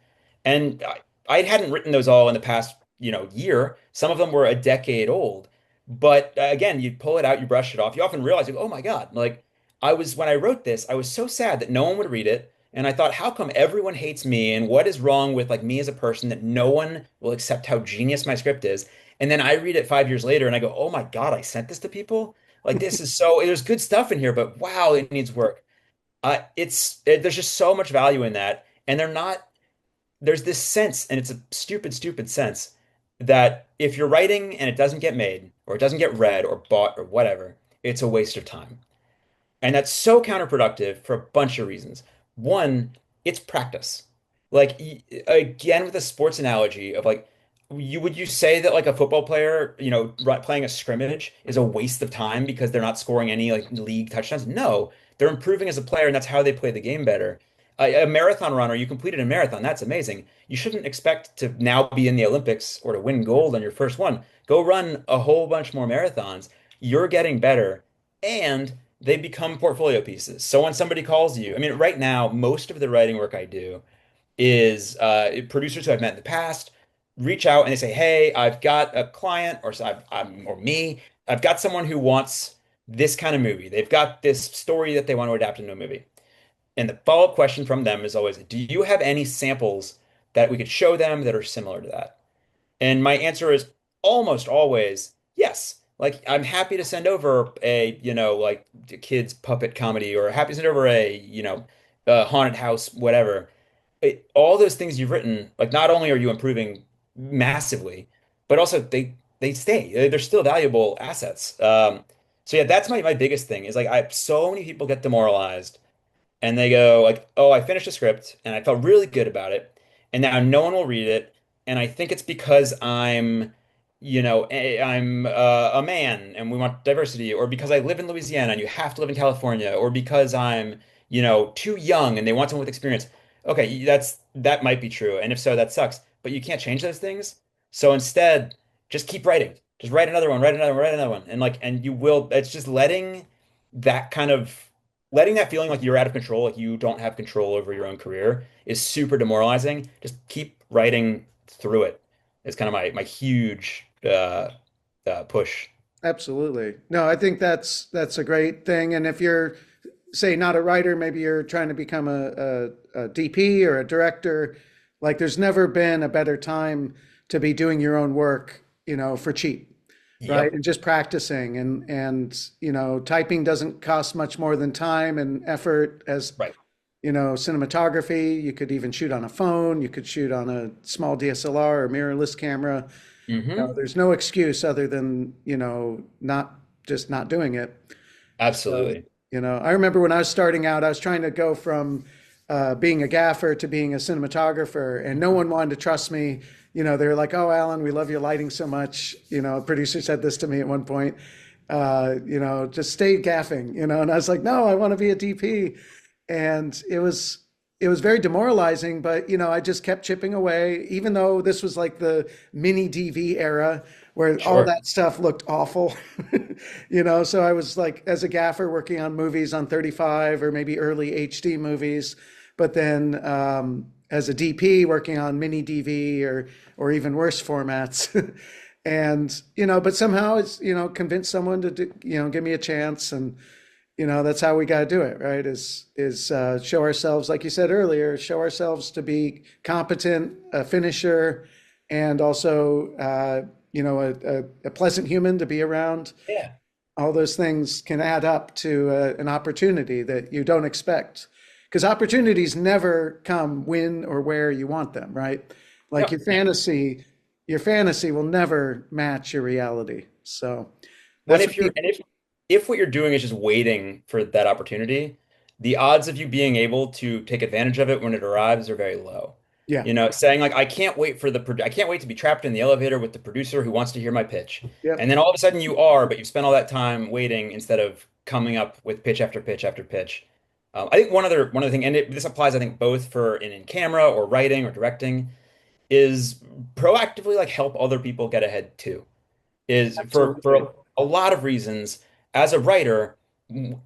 and I hadn't written those all in the past, year. Some of them were a decade old, but again, you pull it out, you brush it off. You often realize, oh my God, like when I wrote this, I was so sad that no one would read it. And I thought, how come everyone hates me? And what is wrong with like me as a person that no one will accept how genius my script is? And then I read it 5 years later and I go, oh my God, I sent this to people? Like this is there's good stuff in here, but wow, it needs work. There's just so much value in that. And there's this sense, and it's a stupid, stupid sense, that if you're writing and it doesn't get made, or it doesn't get read or bought or whatever, it's a waste of time. And that's so counterproductive for a bunch of reasons. One, it's practice. Like again with a sports analogy of like would you say that like a football player, playing a scrimmage is a waste of time because they're not scoring any like league touchdowns? No, they're improving as a player and that's how they play the game better. A marathon runner, you completed a marathon, that's amazing. You shouldn't expect to now be in the Olympics or to win gold on your first one. Go run a whole bunch more marathons. You're getting better and they become portfolio pieces. So when somebody calls you, I mean, right now, most of the writing work I do is producers who I've met in the past reach out and they say, "Hey, I've got a client, or so or me, I've got someone who wants this kind of movie. They've got this story that they want to adapt into a movie." And the follow-up question from them is always, "Do you have any samples that we could show them that are similar to that?" And my answer is almost always yes. Like I'm happy to send over a, like kids puppet comedy or happy to send over a, a haunted house, whatever. All those things you've written, like not only are you improving massively, but also they stay. They're still valuable assets. So yeah, that's my biggest thing is like so many people get demoralized and they go like, "Oh, I finished a script and I felt really good about it, and now no one will read it, and I think it's because I'm a man and we want diversity, or because I live in Louisiana and you have to live in California, or because I'm, too young and they want someone with experience." Okay, that might be true, and if so, that sucks. But you can't change those things. So instead, just keep writing. Just write another one, write another one, write another one, and you will. It's just that kind of letting that feeling like you're out of control, like you don't have control over your own career, is super demoralizing. Just keep writing through it. It's kind of my huge push. Absolutely. No, I think that's a great thing. And if you're say not a writer, maybe you're trying to become a DP or a director, like there's never been a better time to be doing your own work, for cheap, right? Yep. And just practicing and typing doesn't cost much more than time and effort as Right. cinematography. You could even shoot on a phone, you could shoot on a small DSLR or mirrorless camera. Hmm. There's no excuse other than, not doing it. So, Absolutely. I remember when I was starting out, I was trying to go from being a gaffer to being a cinematographer, and no one wanted to trust me. They were like, "Oh, Alan, we love your lighting so much." A producer said this to me at one point. Just stay gaffing. And I was like, "No, I want to be a DP." And it was very demoralizing, but I just kept chipping away, even though this was like the mini DV era where all Sure. that stuff looked awful. So I was like, as a gaffer working on movies on 35 or maybe early HD movies, but then as a DP working on mini DV or even worse formats. And but somehow it's convinced someone to give me a chance. And that's how we got to do it, right? Is show ourselves, like you said earlier, show ourselves to be competent, a finisher, and also a pleasant human to be around. Yeah. All those things can add up to an opportunity that you don't expect, because opportunities never come when or where you want them, right? Like No. your fantasy will never match your reality. So When that's if what you're keep. and if what you're doing is just waiting for that opportunity, the odds of you being able to take advantage of it when it arrives are very low. Yeah. Saying like I can't wait to be trapped in the elevator with the producer who wants to hear my pitch. And Yep. then all of a sudden you are, but you've spent all that time waiting instead of coming up with pitch after pitch after pitch. I think one other thing, and this applies I think both for in camera or writing or directing, is proactively like help other people get ahead too is for Absolutely. a lot of reasons. As a writer,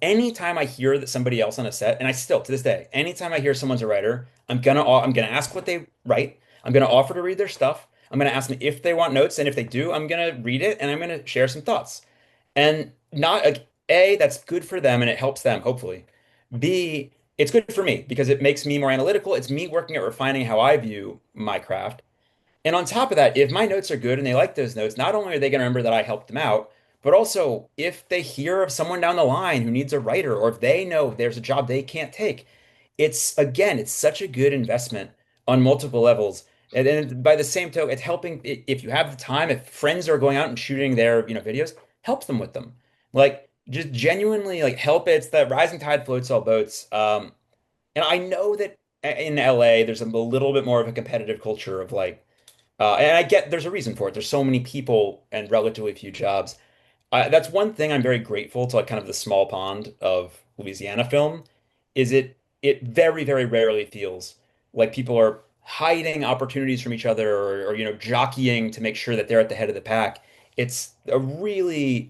anytime I hear that somebody else on a set, and I still to this day, anytime I hear someone's a writer, I'm gonna ask what they write. I'm gonna offer to read their stuff. I'm gonna ask them if they want notes, and if they do, I'm gonna read it and I'm gonna share some thoughts. And not like A, that's good for them and it helps them, hopefully. B, it's good for me because it makes me more analytical. It's me working at refining how I view my craft. And on top of that, if my notes are good and they like those notes, not only are they going to remember that I helped them out, but also if they hear of someone down the line who needs a writer, or if they know there's a job they can't take, it's such a good investment on multiple levels. And then by the same token, it's helping if you have the time, if friends are going out and shooting their, videos, help them with them. Like just genuinely like help. It's the rising tide floats all boats. And I know that in LA, there's a little bit more of a competitive culture of like, and I get there's a reason for it. There's so many people and relatively few jobs. That's one thing I'm very grateful to, like kind of the small pond of Louisiana film, is it very, very rarely feels like people are hiding opportunities from each other or jockeying to make sure that they're at the head of the pack. It's a really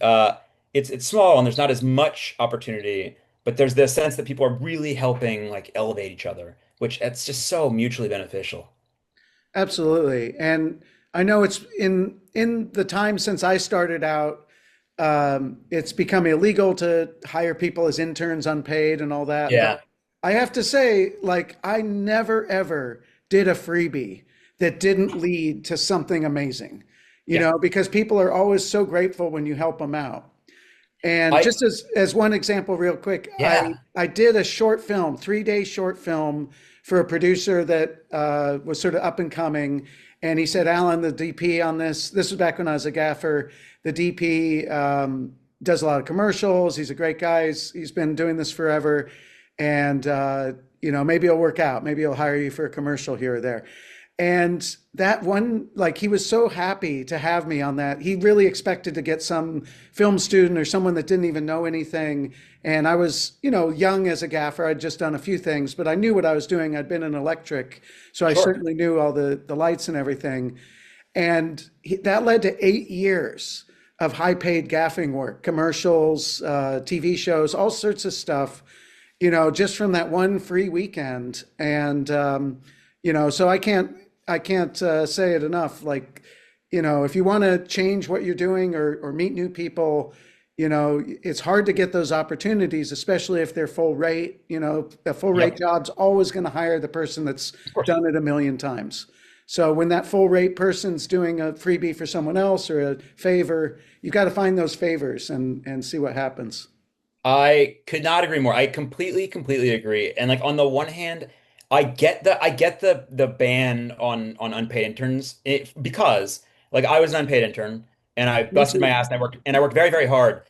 it's small and there's not as much opportunity, but there's the sense that people are really helping like elevate each other, which it's just so mutually beneficial. Absolutely. And I know it's in the time since I started out, it's become illegal to hire people as interns unpaid and all that. But Yeah. I have to say, like, I never ever did a freebie that didn't lead to something amazing, Yeah. because people are always so grateful when you help them out. And I just as one example, real quick, I Yeah. I did a short film, 3-day short film for a producer that was sort of up and coming, and he said, "Alan, the DP on this. This was back when I was a gaffer. The DP does a lot of commercials. He's a great guy. He's been doing this forever, and maybe it'll work out. Maybe he'll hire you for a commercial here or there." And that one, like, he was so happy to have me on that. He really expected to get some film student or someone that didn't even know anything. And I was, young as a gaffer. I'd just done a few things, but I knew what I was doing. I'd been in electric, so I Sure. certainly knew all the lights and everything. And that led to 8 years of high paid gaffing work, commercials, TV shows, all sorts of stuff, just from that one free weekend. And, so I can't say it enough. Like, if you want to change what you're doing or meet new people, It's hard to get those opportunities, especially if they're full rate. A full rate Yep, job's always going to hire the person that's of course. done it a million times. So when that full rate person's doing a freebie for someone else or a favor, you got to find those favors and see what happens. I could not agree more. I completely agree. And like on the one hand, I get the ban on unpaid interns because like I was an unpaid intern and I Me busted my too. ass and I worked very hard.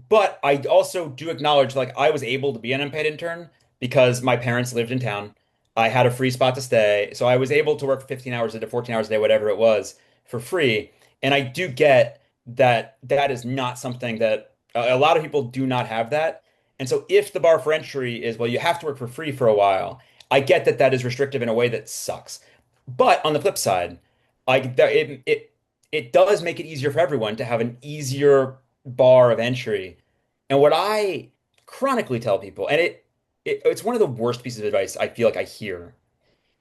But I also do acknowledge like I was able to be an unpaid intern because my parents lived in town. I had a free spot to stay, so I was able to work 15 hours a day, 14 hours a day, whatever it was, for free. And I do get that that is not something that a lot of people do not have that. And so if the bar for entry is, well, you have to work for free for a while, I get that that is restrictive in a way that sucks. But on the flip side, it does make it easier for everyone to have an easier bar of entry. And what I chronically tell people, and it's one of the worst pieces of advice I feel like I hear,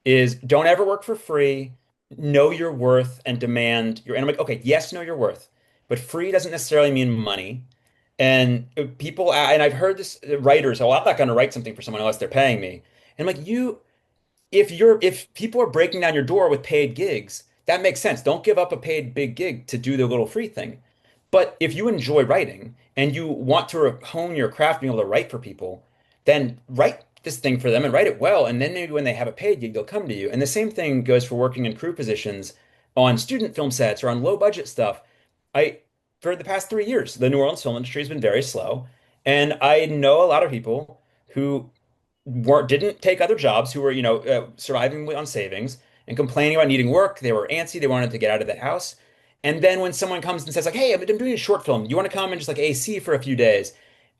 is don't ever work for free. Know your worth and demand your. And I'm like, okay, yes, know your worth, but free doesn't necessarily mean money. And people, and I've heard this writers, oh, I'm not going to write something for someone unless they're paying me. And I'm like, if people are breaking down your door with paid gigs, that makes sense. Don't give up a paid big gig to do the little free thing. But if you enjoy writing and you want to hone your craft, being able to write for people, then write this thing for them and write it well. And then maybe when they have a paid gig, they'll come to you. And the same thing goes for working in crew positions on student film sets or on low budget stuff. I, for the past 3 years, the New Orleans film industry has been very slow. And I know a lot of people who weren't didn't take other jobs, who were, surviving on savings and complaining about needing work. They were antsy. They wanted to get out of the house. And then when someone comes and says like, "Hey, I'm doing a short film. You want to come and just like AC for a few days?"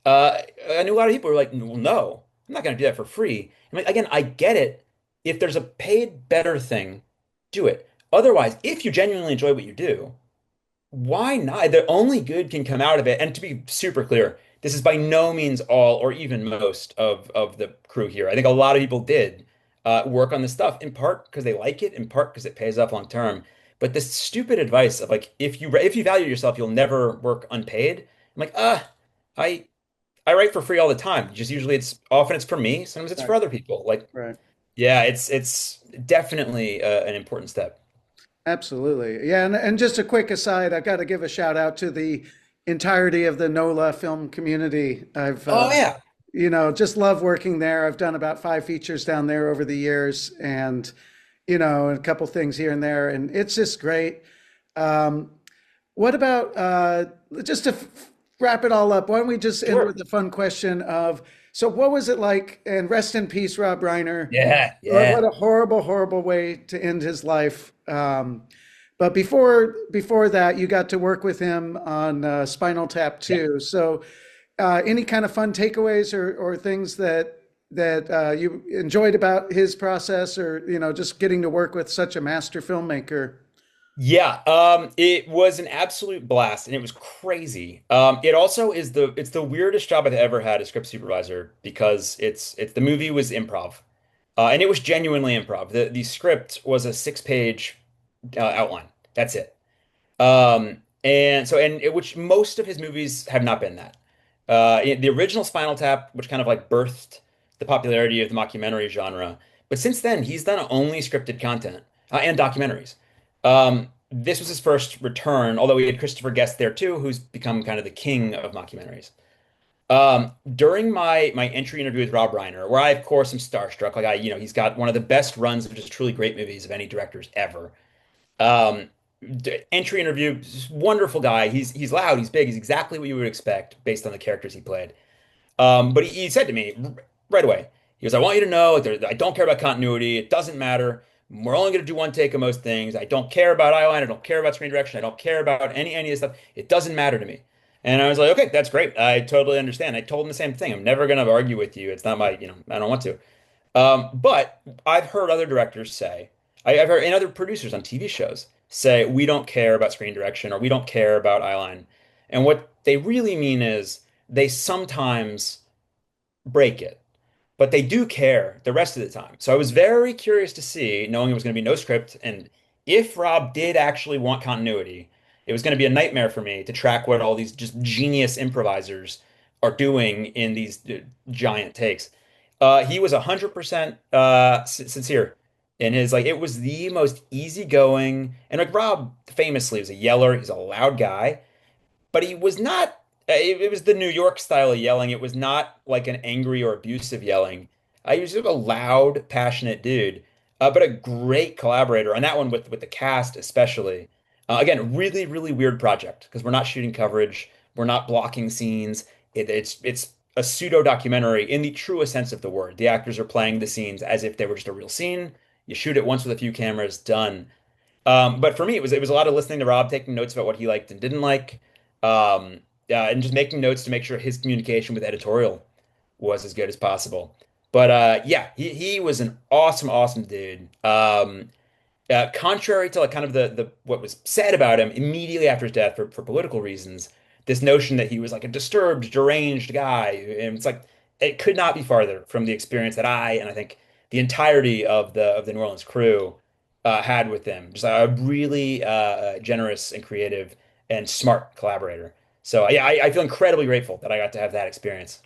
I knew a lot of people who were like, "Well, no, I'm not going to do that for free." And like again, I get it. If there's a paid better thing, do it. Otherwise, if you genuinely enjoy what you do, why not? The only good can come out of it. And to be super clear, this is by no means all or even most of the crew here. I think a lot of people did work on this stuff in part because they like it, in part because it pays off long term. But this stupid advice of like if you value yourself, you'll never work unpaid. I'm like, I I write for free all the time. Just usually it's often it's for me, sometimes it's Right, for other people. Like, right. yeah, it's definitely an important step. Absolutely. Yeah, and just a quick aside, I've got to give a shout out to the entirety of the NOLA film community. I've Oh yeah. just love working there. I've done about 5 features down there over the years and a couple things here and there, and it's just great. Um, what about just to wrap it all up? Why don't we just end Sure. with a fun question of so what was it like? And rest in peace, Rob Reiner. Yeah, What yeah. a horrible, horrible way to end his life. But before that, you got to work with him on Spinal Tap Yeah. too. So, any kind of fun takeaways or things that you enjoyed about his process, or just getting to work with such a master filmmaker? Yeah, it was an absolute blast and it was crazy. It also is it's the weirdest job I've ever had as script supervisor because it's the movie was improv. And it was genuinely improv. The script was a 6 page outline. That's it. And so which most of his movies have not been that. The original Spinal Tap, which kind of like birthed the popularity of the mockumentary genre, but since then he's done only scripted content and documentaries. This was his first return, although he had Christopher Guest there too, who's become kind of the king of mockumentaries. During my entry interview with Rob Reiner, where I of course am starstruck, like he's got one of the best runs of just truly great movies of any directors ever. Um, Entry interview, wonderful guy. He's loud, he's big, he's exactly what you would expect based on the characters he played. But he said to me right away, he goes, "I want you to know, like, I don't care about continuity. It doesn't matter. We're only going to do one take of most things. I don't care about eyeline. I don't care about screen direction. I don't care about any of this stuff. It doesn't matter to me." And I was like, "Okay, that's great. I totally understand." I told him the same thing. I'm never going to argue with you. It's not my, I don't want to. But I've heard other directors say, I've heard and other producers on TV shows say, we don't care about screen direction or we don't care about eyeline. And what they really mean is they sometimes break it, but they do care the rest of the time. So I was very curious to see, knowing it was going to be no script, and if Rob did actually want continuity, It was going to be a nightmare for me to track what all these just genius improvisers are doing in these giant takes. He was 100% sincere in his like it was the most easygoing and like Rob famously was a yeller, he's a loud guy, but he was not it was the New York style of yelling. It was not like an angry or abusive yelling. He was sort of a loud, passionate dude, but a great collaborator on that one with the cast especially. Again, really, really weird project because we're not shooting coverage, we're not blocking scenes. It's a pseudo documentary in the truest sense of the word. The actors are playing the scenes as if they were just a real scene. You shoot it once with a few cameras, done. But for me, it was a lot of listening to Rob, taking notes about what he liked and didn't like, and just making notes to make sure his communication with editorial was as good as possible. But yeah, he was an awesome, awesome dude. Contrary to like kind of the what was said about him immediately after his death for political reasons, this notion that he was like a disturbed, deranged guy, and it's like it could not be farther from the experience that I think the entirety of the New Orleans crew had with him. Just a really generous and creative and smart collaborator. So yeah, I feel incredibly grateful that I got to have that experience.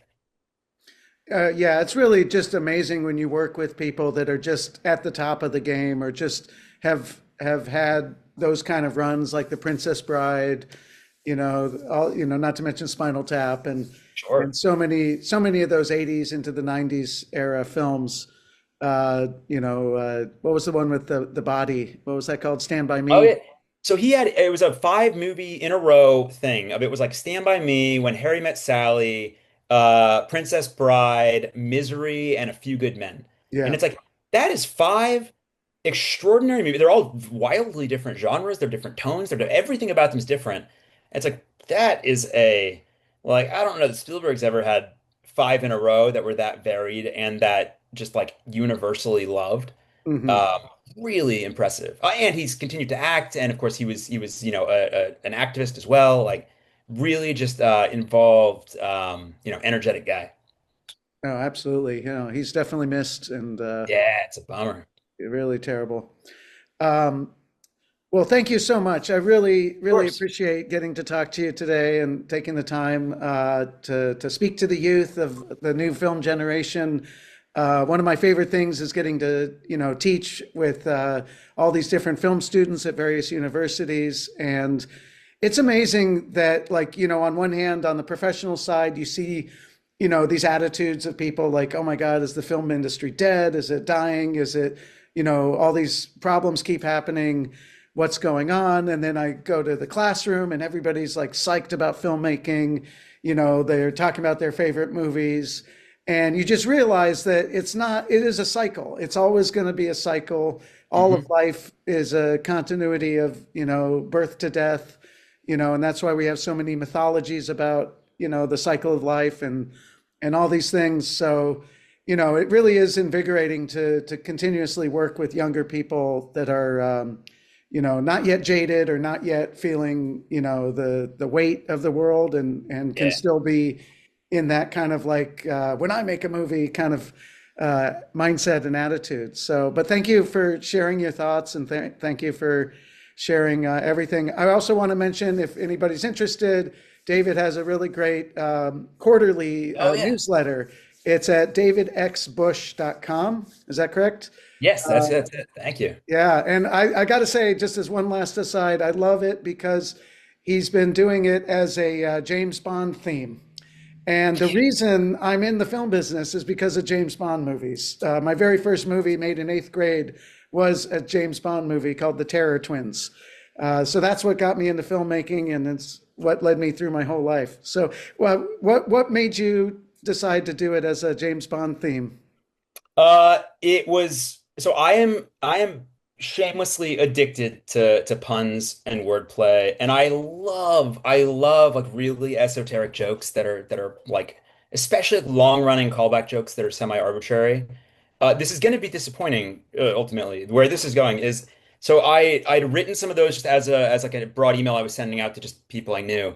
Yeah, it's really just amazing when you work with people that are just at the top of the game or just have had those kind of runs like The Princess Bride, not to mention Spinal Tap Sure. and so many of those 80s into the 90s era films. What was the one with the body? What was that called? Stand by Oh Me. yeah. So he had it was a 5 movie in a row thing of it was like Stand by Me, When Harry Met Sally, Princess Bride, Misery, and A Few Good Men. And Yeah. it's like that is 5 extraordinary movies. They're all wildly different genres, they're different tones, everything about them is different. It's like that is a like I don't know that Spielberg's ever had 5 in a row that were that varied and that just like universally loved. Hmm. Um, really impressive. And he's continued to act, and of course he was an activist as well. Like really just involved, energetic guy. Oh, absolutely. He's definitely missed and Yeah, it's a bummer. really terrible. Um, Well, thank you so much. I really, Of really course. appreciate getting to talk to you today and taking the time to speak to the youth of the new film generation. One of my favorite things is getting to, teach with all these different film students at various universities. And it's amazing that, like, on one hand, on the professional side, you see, these attitudes of people like, oh my God, is the film industry dead? Is it dying? Is it, all these problems keep happening? What's going on? And then I go to the classroom and everybody's like psyched about filmmaking. They're talking about their favorite movies. And you just realize that it is a cycle. It's always going to be a cycle. All of Hmm. life is a continuity of, birth to death, and that's why we have so many mythologies about, the cycle of life and all these things. So, it really is invigorating to continuously work with younger people that are, not yet jaded or not yet feeling, the weight of the world and can Yeah. still be in that kind of like when I make a movie kind of mindset and attitude. So, but thank you for sharing your thoughts and thank you for sharing everything. I also want to mention if anybody's interested, David has a really great quarterly Oh yeah. newsletter. It's at davidxbush.com. Is that correct? Yes, that's it. Thank you. Yeah, and I got to say, just as one last aside, I love it because he's been doing it as a James Bond theme. And the reason I'm in the film business is because of James Bond movies. My very first movie made in eighth grade was a James Bond movie called The Terror Twins. So that's what got me into filmmaking, and it's what led me through my whole life. So, well, what made you decide to do it as a James Bond theme? It was so I am shamelessly addicted to puns and wordplay, and I love like really esoteric jokes that are like especially long running callback jokes that are semi-arbitrary. This is going to be disappointing ultimately. Where this is going is so I'd written some of those just as like a broad email I was sending out to just people I knew.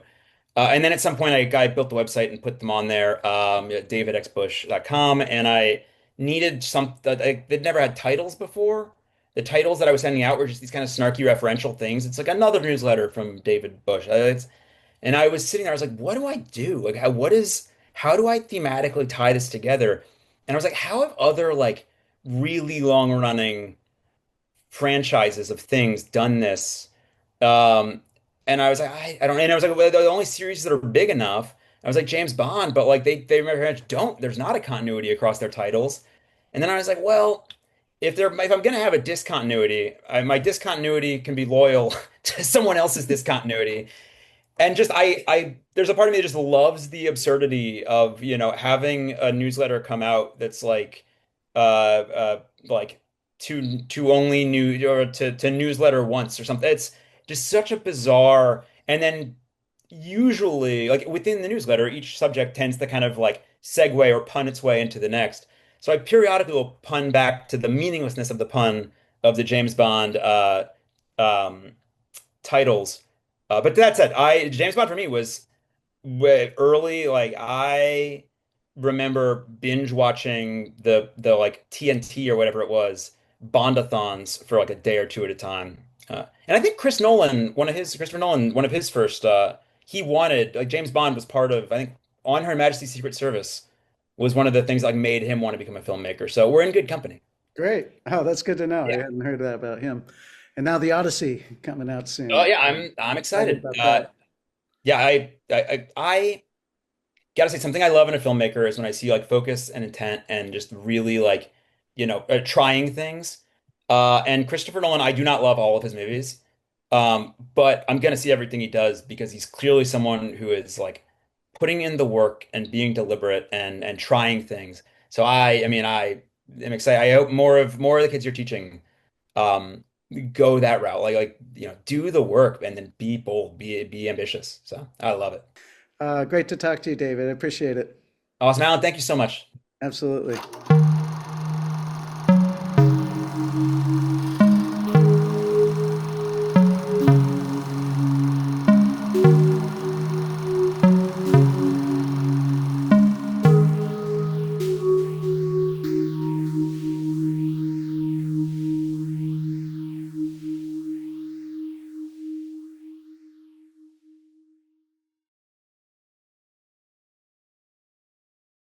And then at some point, I built the website and put them on there, at davidxbush.com, and I needed some. They'd never had titles before, the titles that I was sending out were just these kind of snarky referential things. It's like another newsletter from David Bush. And I was sitting there, I was like, what do I do? Like, how do I thematically tie this together? And I was like, how have other like really long running franchises of things done this? Um, and I was like, I don't, and I was like, well, the only series that are big enough. I was like James Bond, but like they very much don't. There's not a continuity across their titles. And then I was like, well, if I'm gonna have a discontinuity, my discontinuity can be loyal to someone else's discontinuity. And just there's a part of me that just loves the absurdity of, having a newsletter come out that's like to only new or to newsletter once or something. It's just such a bizarre, and then usually like within the newsletter, each subject tends to kind of like segue or pun its way into the next. So I periodically will pun back to the meaninglessness of the pun of the James Bond um titles. But that said, I James Bond for me was early. Like I remember binge watching the like TNT or whatever it was Bondathons for like a day or two at a time. And I think Christopher Nolan, one of his first, he wanted like James Bond was part of I think On Her Majesty's Secret Service was one of the things that like made him want to become a filmmaker. So we're in good company. Great. Oh, that's good to know. I Yeah. hadn't heard that about him. And now the Odyssey coming out Oh soon. yeah, I'm Excited excited. about that. Yeah, I gotta say something I love in a filmmaker is when I see like focus and intent and just really like trying things. And Christopher Nolan, I do not love all of his movies, but I'm gonna see everything he does because he's clearly someone who is like putting in the work and being deliberate and trying things. So I am excited. I hope more of the kids you're teaching um go that route, do the work and then be bold, be ambitious. So I love it. Great to talk to you, David. I appreciate it. Awesome, Alan. Thank you so much. Absolutely.